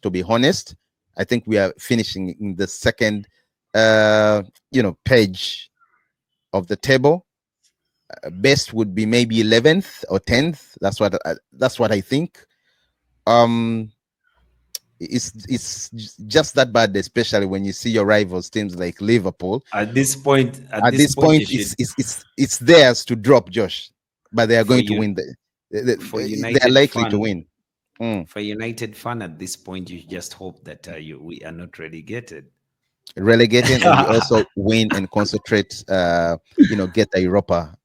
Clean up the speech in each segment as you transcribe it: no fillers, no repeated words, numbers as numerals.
to be honest. I think we are finishing in the second, page of the table. Best would be maybe 11th or 10th. That's what I think. Um, it's just that bad, especially when you see your rivals teams like Liverpool. At At this this point, you point, should it's theirs to drop, Josh, but they are for going to you win. for They are United likely to fan win. Mm. for United fan at this point. You just hope that we are not relegated. Relegating, and we also win and concentrate. Get the Europa.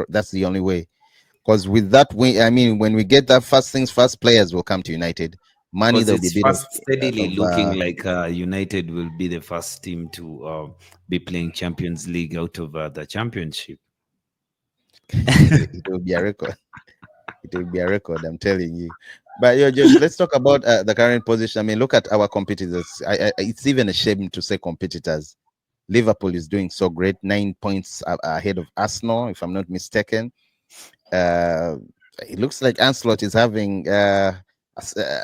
That's the only way. Because with that win, I mean, when we get that first things first, players will come to United. Money, Because there'll be a it's bit of fast steadily of looking like United will be the first team to be playing Champions League out of the Championship. it will be a record. It will be a record, I'm telling you. But Josh, let's talk about the current position. I mean, look at our competitors. It's even a shame to say competitors. Liverpool is doing so great, 9 points ahead of Arsenal, if I'm not mistaken. Uh, it looks like Ancelotti is having a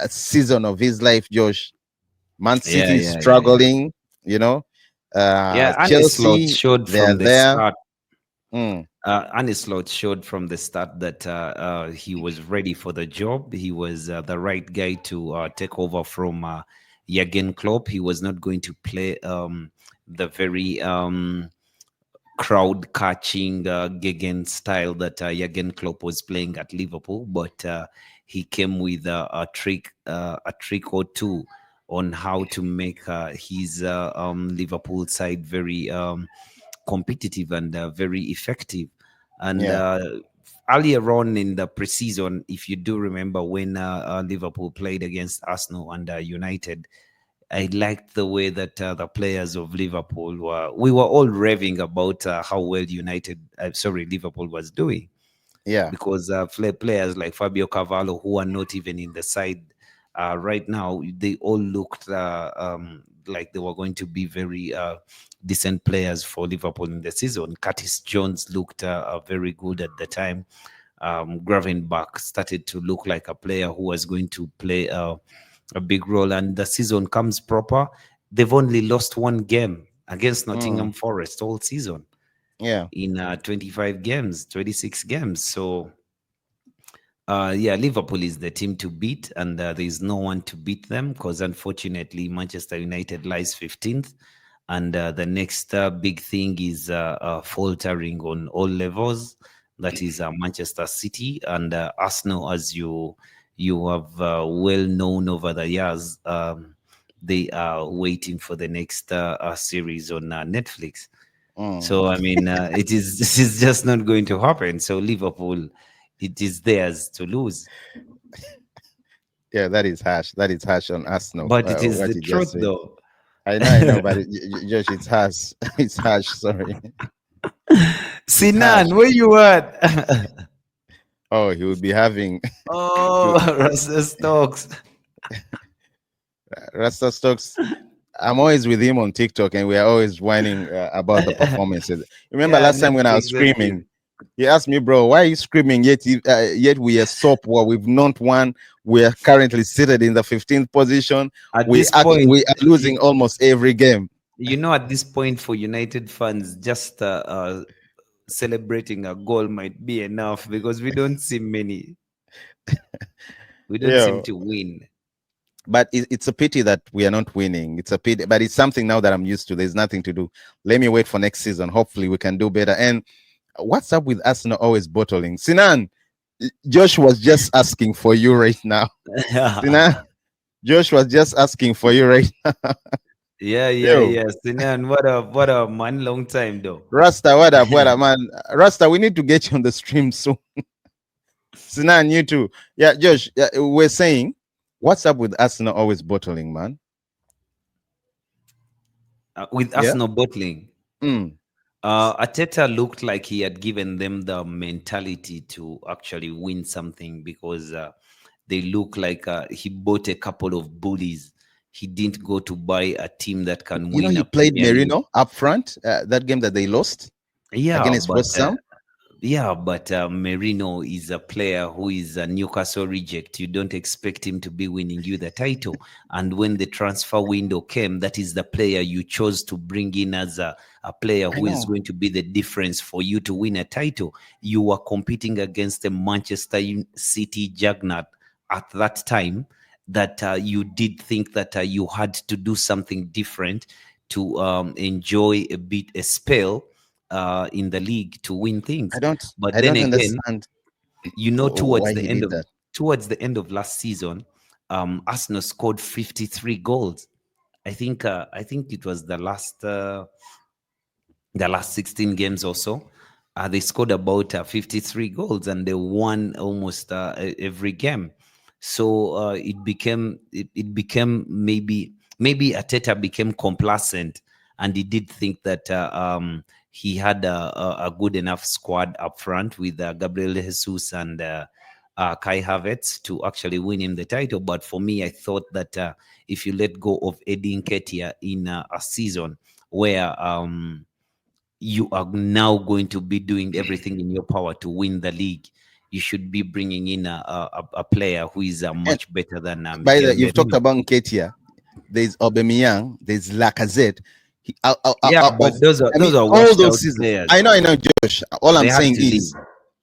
season of his life, Josh. Man Yeah, City is yeah, yeah, yeah. struggling, you know. Yeah, Arne Slot Chelsea, showed they're from the there. start. Mm, Arne Slot showed from the start that he was ready for the job. He was the right guy to take over from Jurgen Klopp. He was not going to play the very crowd catching Gegen style that Jurgen Klopp was playing at Liverpool, but he came with a trick or two on how to make his Liverpool side very competitive and very effective. And yeah. earlier on in the preseason, if you do remember when Liverpool played against Arsenal and United, I liked the way that the players of Liverpool were. We were all raving about how well Liverpool was doing, Yeah. because players like Fabio Cavallo, who are not even in the side right now, they all looked like they were going to be very decent players for Liverpool in the season. Curtis Jones looked very good at the time. Gravenberch started to look like a player who was going to play a big role, and the season comes proper. They've only lost one game against Mm, Nottingham Forest all season yeah. in 25 games, 26 games. So, yeah, Liverpool is the team to beat, and there is no one to beat them, because unfortunately, Manchester United lies 15th. And the next big thing is faltering on all levels. That is Manchester City and Arsenal, as you have well known over the years. They are waiting for the next series on Netflix. Mm. So I mean, this is just not going to happen. So Liverpool, it is theirs to lose. Yeah, that is harsh. That is harsh on Arsenal. But it is What the you just truth, said. though. I know, but Josh, it's harsh. It's harsh. Sorry, it's harsh. Sinan, where you at? Oh, he will be having Oh, to Russell Stokes. Rasta Stokes. I'm always with him on TikTok, and we are always whining about the performances. Remember Yeah, last time when I was Netflix and chill. screaming? He asked me, "Bro, why are you screaming? Yet we are so poor. We've not won. We are currently seated in the 15th position. At this point, We are losing almost every game." at this point, for United fans, just celebrating a goal might be enough, because we don't see many. We don't seem Yeah, to win. but it's a pity that we are not winning. It's a pity, but it's something now that I'm used to. There's nothing to do. Let me wait for next season. Hopefully, we can do better. And what's up with Arsenal always bottling? Sinan, Josh was just asking for you right now. Sinan, Josh was just asking for you right now. Yeah, yeah, Yo, yeah. Sinan, what a man, long time though. Rasta, what up? What up, man? Rasta, we need to get you on the stream soon. Sinan, you too. Yeah, Josh, we're saying, what's up with Arsenal always bottling, man? With Yeah. Arsenal bottling, Mm. Ateta looked like he had given them the mentality to actually win something, because they look like he bought a couple of bullies. He didn't go to buy a team that can win He a played Premier League. Merino up front, that game that they lost Yeah, against but West Ham. Yeah, but Merino is a player who is a Newcastle reject. You don't expect him to be winning you the title. And when the transfer window came, that is the player you chose to bring in as a player I who is know. going to be the difference for you to win a title. You were competing against the Manchester City juggernaut at that time, that you did think that you had to do something different to enjoy a spell in the league to win things. I don't. But I then don't again, understand towards why the he end did of that. last season, Arsenal scored 53 goals. I think it was the last 16 games or so. They scored about 53 goals, and they won almost every game. So it became maybe Ateta became complacent, and he did think that he had a good enough squad up front with Gabriel Jesus and Kai Havertz to actually win him the title. But for me, I thought that if you let go of Eddie Nketiah in a season where you are now going to be doing everything in your power to win the league, you should be bringing in a player who is And much better than by Miguel the, you've talked Merino. about Nketiah. There's Aubameyang. There's Lacazette. Yeah, but Of I those mean, are all washed those out seasons. players. I know, Josh. All I'm They had saying to leave. is,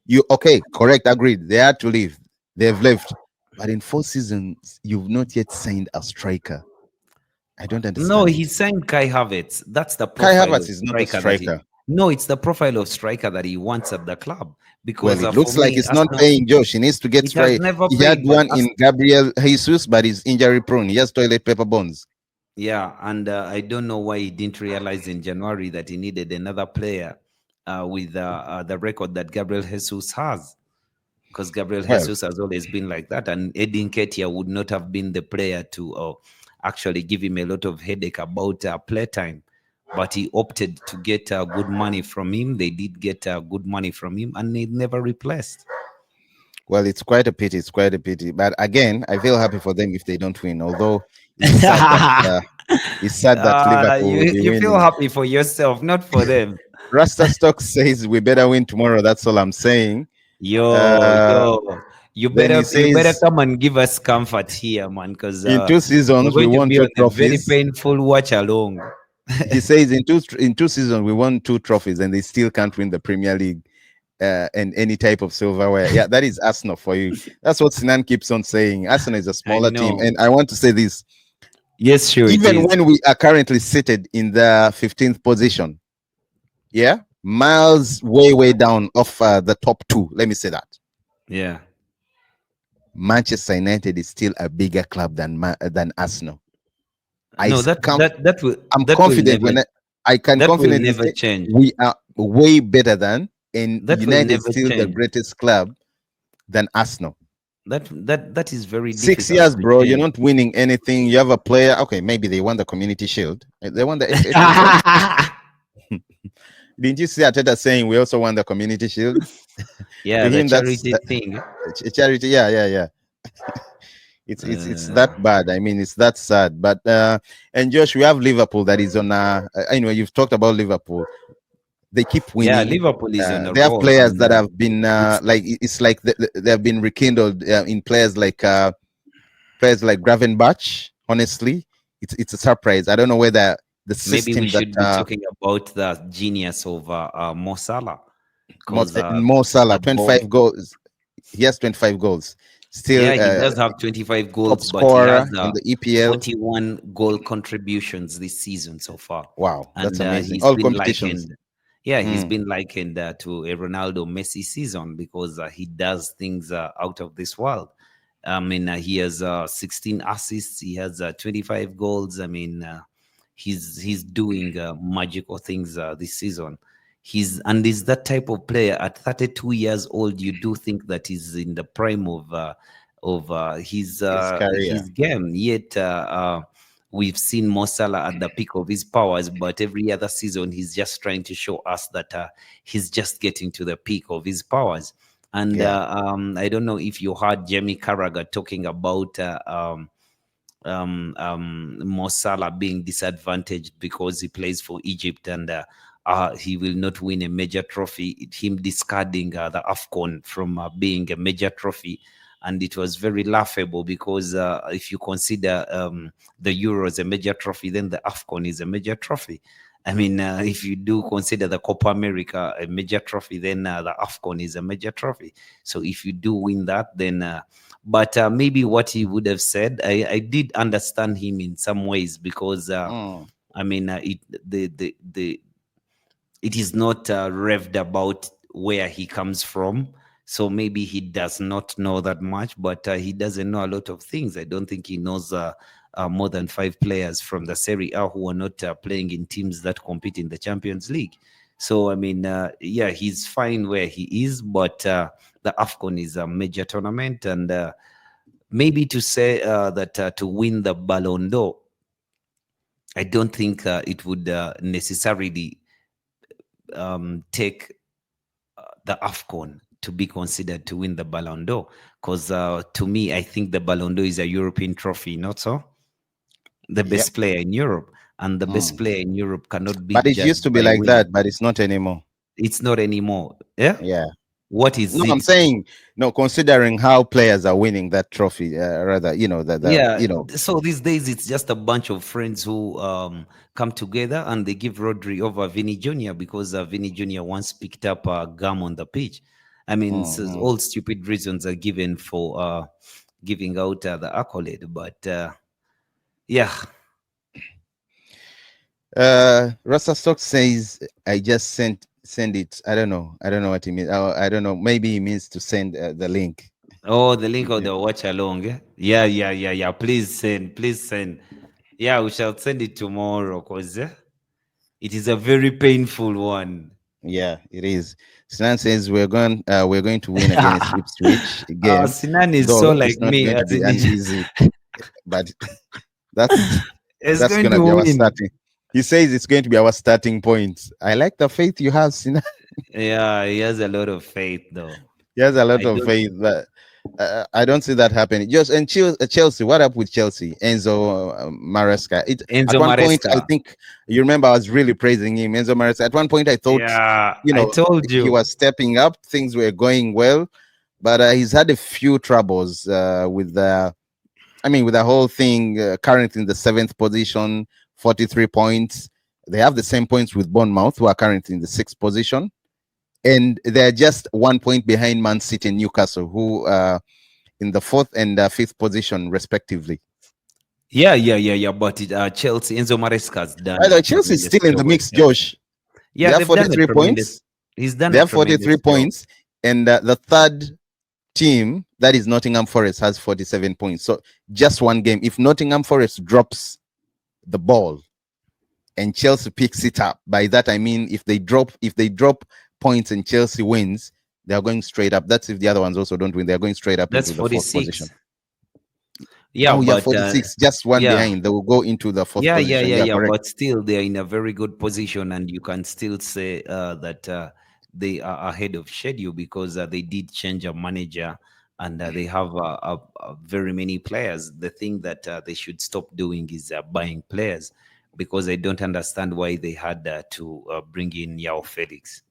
you okay? Correct, agreed. They had to leave. They've left. But in 4 seasons, you've not yet signed a striker. I don't No, understand he it. signed Kai Havertz. That's the Kai profile Havertz of is not a striker that he. striker. No, it's the profile of striker that he wants at the club. Well, Because it for looks like me, it's not Arsenal, paying Josh. He needs to get it has straight. never He had paid. But one in Gabriel Jesus, but he's injury prone. He has toilet paper bones. yeah, and I don't know why he didn't realize in January that he needed another player with the record that Gabriel Jesus has. Because Gabriel Well, Jesus has always been like that, and Edin Ketia would not have been the player to actually give him a lot of headache about playtime. But he opted to get good money from him. They did get good money from him, and they never replaced. well, it's quite a pity. It's quite a pity. But again, I feel happy for them if they don't win. Although it's sad that Liverpool will be You feel winning. happy for yourself, not for them. Rasta Stock says we better win tomorrow. That's all I'm saying. Uh, then he You better says come and give us comfort here, man, because in two we're seasons we going to won be two on a very trophies. painful watch along. He says in two seasons we won two trophies and they still can't win the Premier League and any type of silverware. Yeah, that is Arsenal for you. That's what Sinan keeps on saying. Arsenal is a I smaller team, know. and I want to say this: Yes, sure it even is. when we are currently seated in the 15th position, yeah, miles way down off the top two. Let me say that Yeah. Manchester United is still a bigger club than Arsenal. No, I'm that will confident never when I can that will confidently never say change. we are way better than, and That will United never still the change. greatest club than Arsenal. That is very 6 years, difficult to bro. You're change. not winning anything. You have a player. Okay, maybe they won the Community Shield. They won the FA before. Didn't you see Ateta saying we also won the Community Shield? Yeah, To the him, that's charity thing. charity. Yeah. It's that Uh, bad. I mean, it's that sad. But and Josh, we have Liverpool that is on. Anyway, you've talked about Liverpool. They keep yeah, winning. Liverpool is on a They have roll, players and that have been it's like it's like they have been rekindled in players like Gravenbach. Honestly, it's a surprise. I don't know whether the maybe we system that should be talking about the genius of Mo Salah, because Mo Salah, the ball. 25 goals. He has 25 goals. Still Yeah, he does have 25 top goals, but he has scorer in the EPL. 41 goal contributions this season so far. Wow, that's And amazing. he's All been competitions. likened, yeah, he's Mm. been likened to a Ronaldo Messi season, because he does things out of this world. I mean, he has 16 assists, he has 25 goals. I mean, he's doing magical things this season. He's that type of player at 32 years old. You do think that he's in the prime of His his career. game. Yet we've seen Mo Salah at the peak of his powers, but every other season he's just trying to show us that he's just getting to the peak of his powers. And Yeah. I don't know if you heard Jamie Carragher talking about Mo Salah being disadvantaged because he plays for Egypt, and he will not win a major trophy. Him discarding the AFCON from being a major trophy. And it was very laughable because if you consider the Euro as a major trophy, then the AFCON is a major trophy. I mean, if you do consider the Copa America a major trophy, then the AFCON is a major trophy. So if you do win that, then but maybe what he would have said, I did understand him in some ways because Mm. I mean, it is not revved about where he comes from. So maybe he does not know that much, but he doesn't know a lot of things. I don't think he knows more than 5 players from the Serie A who are not playing in teams that compete in the Champions League. So, I mean, yeah, he's fine where he is, but the AFCON is a major tournament. And maybe to say that to win the Ballon d'Or, I don't think it would necessarily take the AFCON to be considered to win the Ballon d'Or. Because to me, I think the Ballon d'Or is a European trophy, not so? The Yep. best player in Europe. And the best Mm. player in Europe cannot be But it used judged to be by like winning. that, but it's not anymore. It's not anymore. Yeah? Yeah. What is No, I'm it? saying no. Considering how players are winning that trophy, rather, Yeah, so these days it's just a bunch of friends who come together and they give Rodri over Vinny Jr. because Vinny Jr. once picked up a gum on the pitch. I mean, so Mm-hmm. all stupid reasons are given for giving out the accolade, but yeah. Rasta Stock says I just send it. I don't know. I don't know what he means. I don't know. Maybe he means to send the link. Oh, the link of the watch along. Eh? Yeah, yeah, yeah, yeah. Please send, please send. Yeah, we shall send it tomorrow because it is a very painful one. Yeah, it is. Sinan says we're going to win against Ipswich again, Sinan is so though it's like not me, going to as be in an easy. But that's it's that's going gonna to be our win. starting. He says it's going to be our starting point. I like the faith you have, Sinan. Yeah, he has a lot of faith, though. He has a I lot of don't. faith, but I don't see that happening. Just and Chelsea, what up with Chelsea? Enzo Maresca. It at Enzo one point, I Maresca. think you remember I was really praising him, Enzo Maresca. At one point, I thought, Yeah, you I know, told he you. was stepping up. Things were going well, but he's had a few troubles with the. I mean, with the whole thing. Currently in the 7th position, 43 points. They have the same points with Bournemouth, who are currently in the 6th position, and they're just 1 point behind Man City and Newcastle, who in the 4th and 5th position, respectively. Yeah, yeah, yeah, yeah. But Chelsea, Enzo Maresca has By done the a way, Chelsea is tremendous still in the job at mix, Chelsea. Josh. They Yeah, have they've done a 43 tremendous. points. He's done They a have 43 tremendous job. points. And the third team, that is Nottingham Forest, has 47 points. So just one game. If Nottingham Forest drops the ball and Chelsea picks it up, by that I mean if they drop points and Chelsea wins, they are going straight up. That's if the other ones also don't win. They're going straight up That's into the 4th position. 46. Yeah, Oh yeah, but 46, just one yeah, behind. They will go into the 4th yeah, yeah, position. yeah, Yeah, yeah. correct. But still, they're in a very good position, and you can still say that they are ahead of schedule because they did change a manager, and they have very many players. The thing that they should stop doing is buying players, because I don't understand why they had to bring in Yao Felix.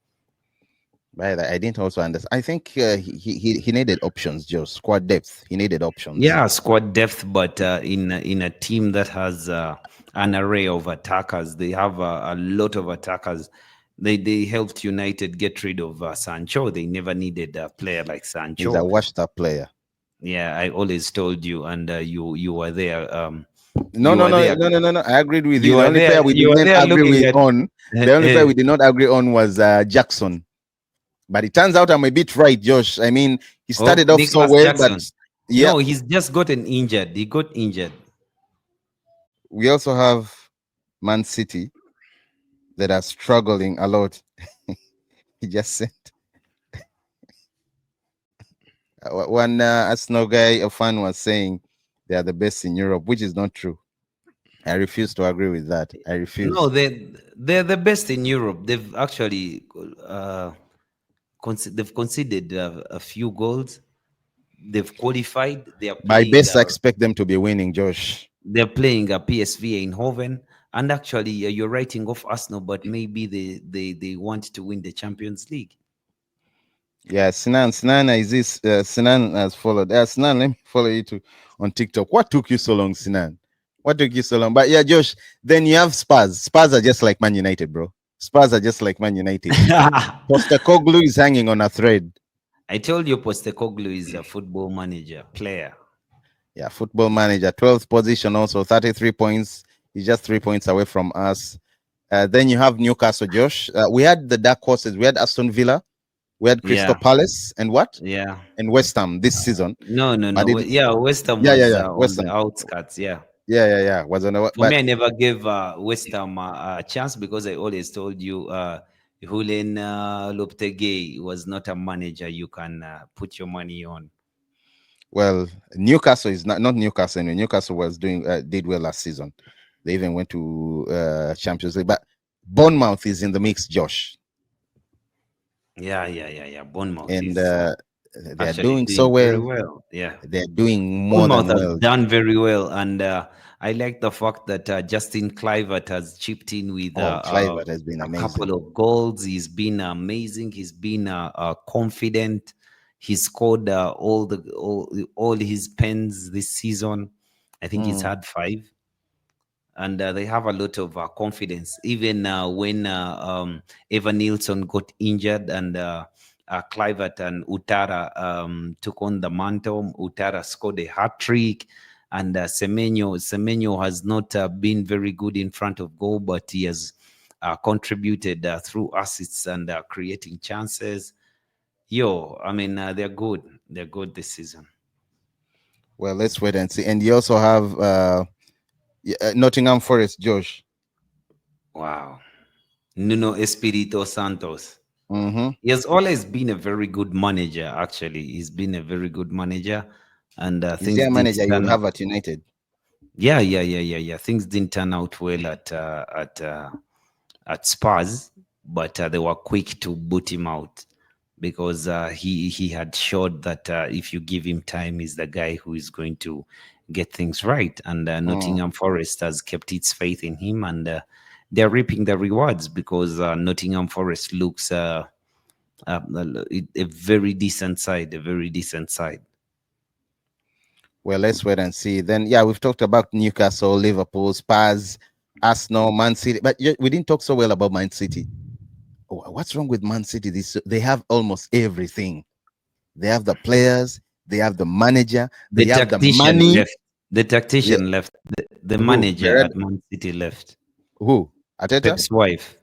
Right, I didn't also understand. I think he needed options, just squad depth. He needed options. Yeah, squad depth, but in a team that has an array of attackers, they have a lot of attackers. They helped United get rid of Sancho. They never needed a player like He's a Sancho. washed-up player. Yeah, I always told you, and you were there. No, You no, were no, there. no, no, no, no. I agreed with you. You The were only player there. we You did were not there agree looking with at. on, the only player we did not agree on was Jackson. But it turns out I'm a bit right, Josh. I mean, he Oh, started off so Nicholas well, but Jackson. yeah, No, he's just gotten injured. He got injured. we also have Man City that are struggling a lot. He just said one Arsenal guy, a fan, was saying they are the best in Europe, which is not true. I refuse to agree with that. I No, refuse. they're the best in Europe. They've actually they've conceded a few goals. They've qualified. They are By playing. best, I expect them to be winning, Josh. They're playing a PSV Eindhoven. And actually, you're writing off Arsenal, but maybe they want to win the Champions League. Yeah, Sinan is this Sinan has followed. Sinan, let me follow you too on TikTok. What took you so long, Sinan? What took you so long? But yeah, Josh, then you have Spurs. Spurs are just like Man United, bro. Spurs are just like Man United. Postecoglou is hanging on a thread. I told you Postecoglou is a football manager, player. Yeah, football manager, 12th position, also 33 points. He's just 3 points away from us. Then you have Newcastle, Josh. We had the dark horses. We had Aston Villa. We had Crystal Yeah, Palace and what? yeah. And West Ham this season. No, no, But no. it, Yeah, West Ham yeah, yeah, was yeah. on West the Ham. outskirts. Yeah. Yeah. Was on the For me, but I never gave West Ham a chance because I always told you Julen Lopetegui was not a manager you can put your money on. well, Newcastle is not Newcastle. Anyway. Newcastle was doing did well last season. They even went to Champions League. But Bournemouth is in the mix, Josh, Yeah. Bournemouth and is they are actually doing so doing very well. well. Yeah. They're doing more Bournemouth than has well. done very well, and I like the fact that Justin Kluivert has chipped in with Oh, Clivert has been a amazing. couple of goals. He's been amazing. He's been confident. He scored all his pens this season. I think he's Mm. had five, and they have a lot of confidence. Even when Evan Nilsson got injured and Kluivert and Utara took on the mantle, Utara scored a hat trick. And Semenyo has not been very good in front of goal, but he has contributed through assists and creating chances. I mean, they're good. They're good this season. Well, let's wait and see. And you also have Nottingham Forest, Josh. Wow. Nuno Espirito Santos. Mm-hmm. He has always been a very good manager. Actually, he's been a very good manager, and Is things there a didn't manager you would turn out. have at United? Yeah. Things didn't turn out well at Spurs, but they were quick to boot him out because he had showed that if you give him time, he's the guy who is going to get things right. And Mm. Nottingham Forest has kept its faith in him, and they're reaping the rewards because Nottingham Forest looks. A very decent side, a very decent side. Well, let's wait and see. Then, yeah, we've talked about Newcastle, Liverpool, Spurs, Arsenal, Man City, but we didn't talk so well about Man City. What's wrong with Man City? They have almost everything. They have the players, they have the manager, The they have the tactician money. left. The Yeah, tactician left. The who? manager Bered? at Man City left. Who? Ateta? Pep's wife.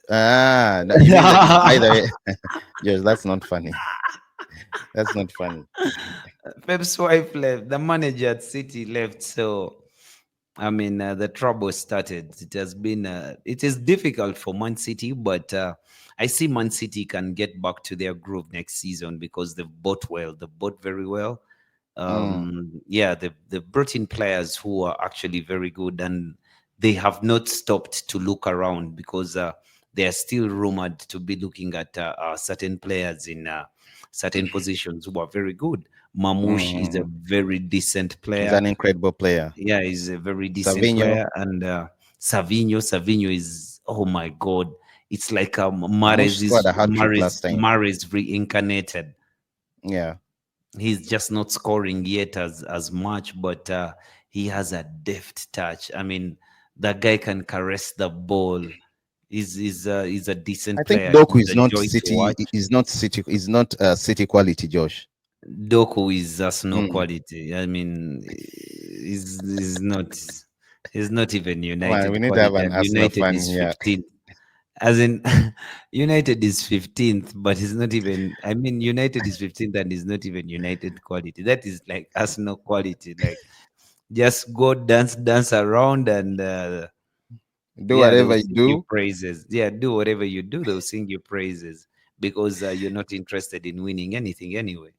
No, you mean that? By the way, yes, that's not funny. That's not funny. Pep's wife left. The manager at City left. So, I mean, the trouble started. It is difficult for Man City, but I see Man City can get back to their groove next season because they've bought well. They bought very well. Mm. Yeah, they've brought in players who are actually very good, and they have not stopped to look around because they are still rumored to be looking at certain players in certain positions who are very good. Mamouche is a Mm. very decent He's player. an incredible player. Yeah, he's a very decent Savinho, player, and Savinho is, oh my god, it's like Mamouche scored a hat trick last time. Mahrez reincarnated. Yeah. He's just not scoring yet as much, but he has a deft touch. I mean, that guy can caress the ball. He's a I decent think player. Doku He's is a not joy to City. watch. Is not City quality, Josh. Doku is Arsenal Mm. quality. I mean, he's not even Come on, we United need to have quality, an and Arsenal United fan is here. 15th. As in, United is 15th, but he's not even. I mean, United is 15th and he's not even United quality. That is like Arsenal quality. Like, just go dance around, and Do yeah, they whatever will you sing you do. praises. Yeah, do whatever you do, they'll sing you praises because you're not interested in winning anything anyway.